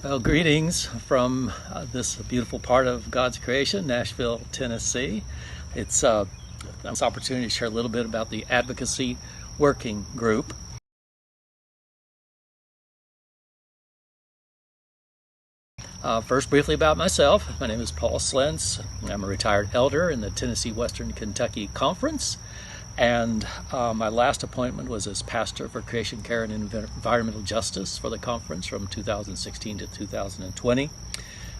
Well, greetings from this beautiful part of God's creation, Nashville, Tennessee. It's an opportunity to share a little bit about the Advocacy Working Group. First, briefly about myself. My name is Paul Slentz. I'm a retired elder in the Tennessee Western Kentucky Conference, and my last appointment was as pastor for Creation Care and Environmental Justice for the conference from 2016 to 2020.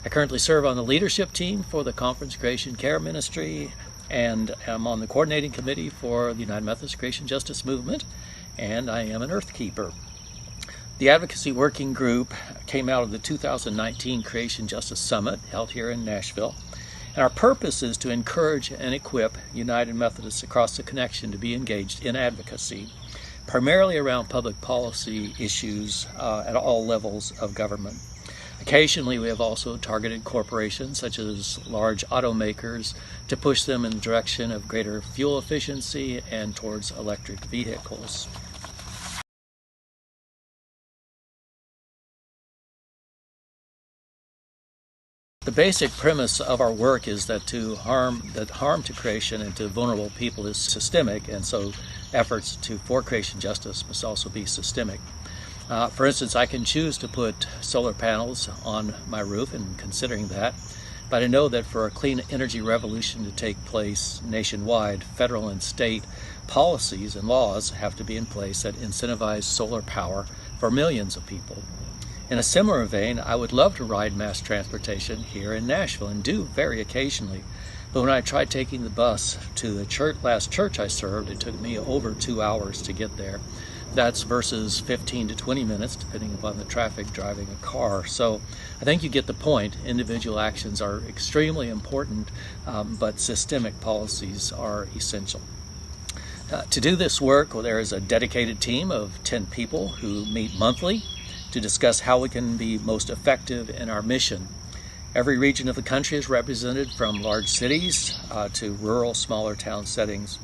I currently serve on the leadership team for the Conference Creation Care Ministry, and am on the coordinating committee for the United Methodist Creation Justice Movement, and I am an Earth Keeper. The Advocacy Working Group came out of the 2019 Creation Justice Summit held here in Nashville. And our purpose is to encourage and equip United Methodists across the connection to be engaged in advocacy, primarily around public policy issues at all levels of government. Occasionally, we have also targeted corporations such as large automakers to push them in the direction of greater fuel efficiency and towards electric vehicles. The basic premise of our work is that harm to creation and to vulnerable people is systemic, and so efforts for creation justice must also be systemic. For instance, I can choose to put solar panels on my roof, and considering that, but I know that for a clean energy revolution to take place nationwide, federal and state policies and laws have to be in place that incentivize solar power for millions of people. In a similar vein, I would love to ride mass transportation here in Nashville, and do very occasionally. But when I tried taking the bus to the last church I served, it took me over 2 hours to get there. That's versus 15 to 20 minutes, depending upon the traffic driving a car. So I think you get the point. Individual actions are extremely important, but systemic policies are essential. To do this work, there is a dedicated team of 10 people who meet monthly to discuss how we can be most effective in our mission. Every region of the country is represented, from large cities to rural, smaller town settings.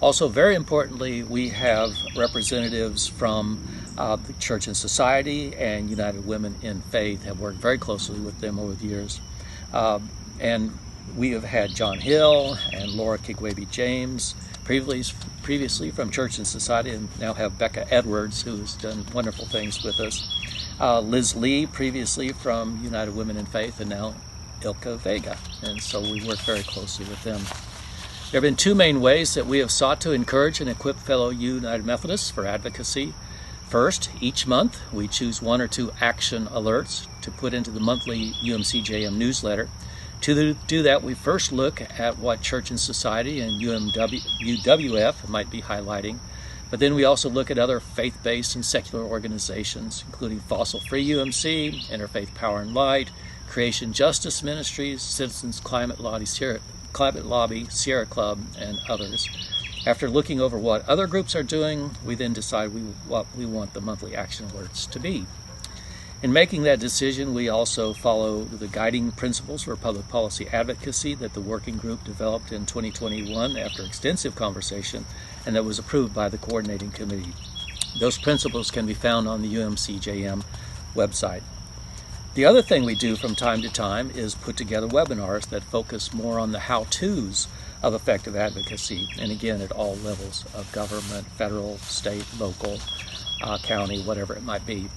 Also, very importantly, we have representatives from the Church and Society and United Women in Faith. Have worked very closely with them over the years. And we have had John Hill and Laura Kigwabi-James previously from Church and Society, and now have Becca Edwards, who has done wonderful things with us. Liz Lee, previously from United Women in Faith, and now Ilka Vega. And so we work very closely with them. There have been two main ways that we have sought to encourage and equip fellow United Methodists for advocacy. First, each month we choose 1 or 2 action alerts to put into the monthly UMCJM newsletter. To do that, we first look at what Church and Society and UWF might be highlighting, but then we also look at other faith-based and secular organizations, including Fossil Free UMC, Interfaith Power and Light, Creation Justice Ministries, Citizens Climate Lobby, Sierra Club, and others. After looking over what other groups are doing, we then decide what we want the monthly action alerts to be. In making that decision, we also follow the guiding principles for public policy advocacy that the working group developed in 2021 after extensive conversation, and that was approved by the coordinating committee. Those principles can be found on the UMCJM website. The other thing we do from time to time is put together webinars that focus more on the how-tos of effective advocacy, and again, at all levels of government, federal, state, local, county, whatever it might be.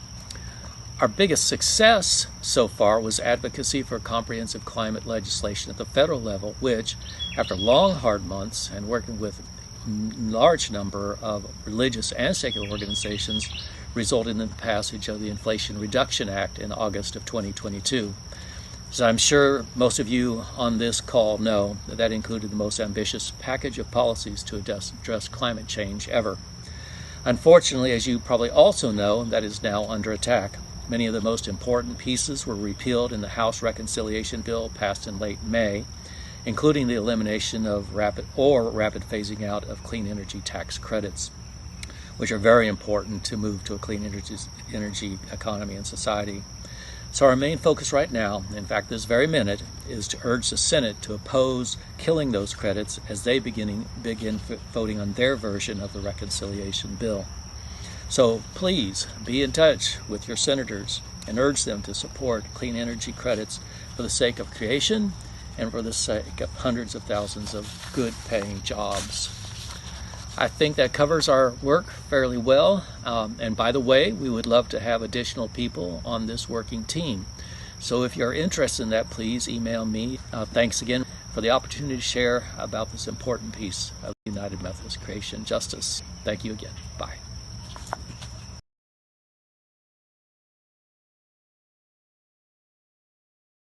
Our biggest success so far was advocacy for comprehensive climate legislation at the federal level, which, after long, hard months and working with a large number of religious and secular organizations, resulted in the passage of the Inflation Reduction Act in August of 2022. As I'm sure most of you on this call know, that included the most ambitious package of policies to address climate change ever. Unfortunately, as you probably also know, that is now under attack. Many of the most important pieces were repealed in the House Reconciliation Bill passed in late May, including the elimination of rapid phasing out of clean energy tax credits, which are very important to move to a clean energy economy and society. So our main focus right now, in fact this very minute, is to urge the Senate to oppose killing those credits as they begin voting on their version of the reconciliation bill. So please be in touch with your senators and urge them to support clean energy credits for the sake of creation and for the sake of hundreds of thousands of good-paying jobs. I think that covers our work fairly well. And by the way, we would love to have additional people on this working team. So if you're interested in that, please email me. Thanks again for the opportunity to share about this important piece of United Methodist Creation Justice. Thank you again. Bye.